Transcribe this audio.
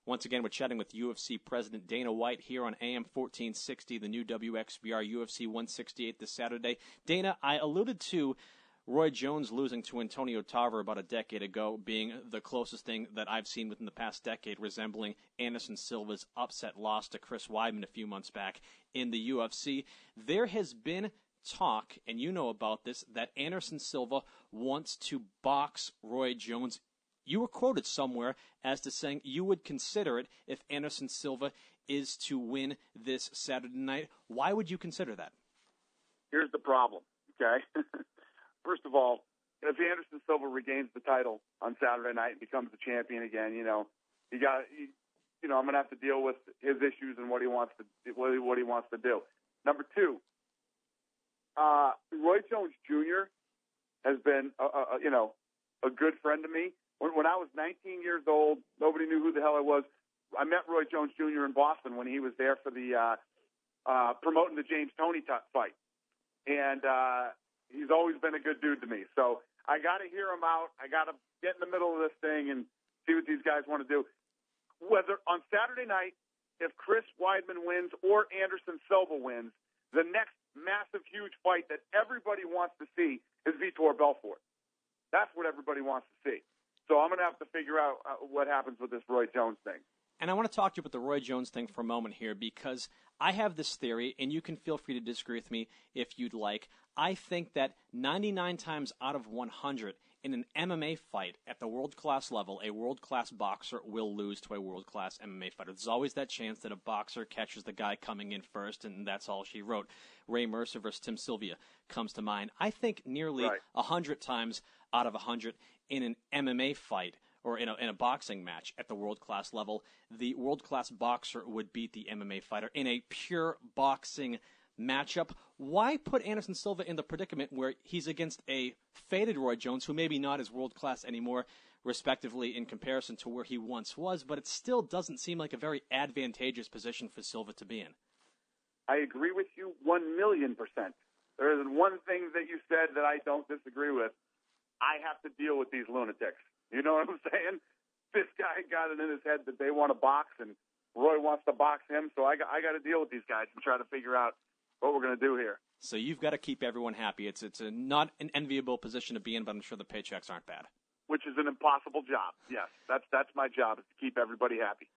Once again, we're chatting with UFC President Dana White here on AM 1460, the new WXBR UFC 168 this Saturday. Dana, I alluded to Roy Jones losing to Antonio Tarver about a decade ago being the closest thing that I've seen within the past decade, resembling Anderson Silva's upset loss to Chris Weidman a few months back in the UFC. There has been talk, and you know about this, that Anderson Silva wants to box Roy Jones. You were quoted somewhere as to saying you would consider it if Anderson Silva is to win this Saturday night. Why would you consider that? Here's the problem, okay? First of all, if Anderson Silva regains the title on Saturday night and becomes the champion again, I'm going to have to deal with his issues and what he wants to do. Number two, Roy Jones Jr. has been, a good friend to me. When I was 19 years old, nobody knew who the hell I was. I met Roy Jones Jr. in Boston when he was there for the promoting the James Toney fight, and he's always been a good dude to me. So I got to hear him out. I got to get in the middle of this thing and see what these guys want to do. Whether on Saturday night, if Chris Weidman wins or Anderson Silva wins, the next massive, huge fight that everybody wants to see is Vitor Belfort. That's what everybody wants to see. So I'm going to have to figure out what happens with this Roy Jones thing. And I want to talk to you about the Roy Jones thing for a moment here, because I have this theory, and you can feel free to disagree with me if you'd like. I think that 99 times out of 100 in an MMA fight at the world-class level, a world-class boxer will lose to a world-class MMA fighter. There's always that chance that a boxer catches the guy coming in first, and that's all she wrote. Ray Mercer versus Tim Sylvia comes to mind. I think nearly 100 times out of 100 in an MMA fight or in a boxing match at the world-class level, the world-class boxer would beat the MMA fighter in a pure boxing matchup. Why put Anderson Silva in the predicament where he's against a faded Roy Jones, who maybe not is world-class anymore, respectively, in comparison to where he once was, but it still doesn't seem like a very advantageous position for Silva to be in? I agree with you 1,000,000%. There is one thing that you said that I don't disagree with. I have to deal with these lunatics. You know what I'm saying? This guy got it in his head that they want to box, and Roy wants to box him, so I got to deal with these guys and try to figure out what we're going to do here. So you've got to keep everyone happy. It's not an enviable position to be in, but I'm sure the paychecks aren't bad. Which is an impossible job. Yes, that's my job, is to keep everybody happy.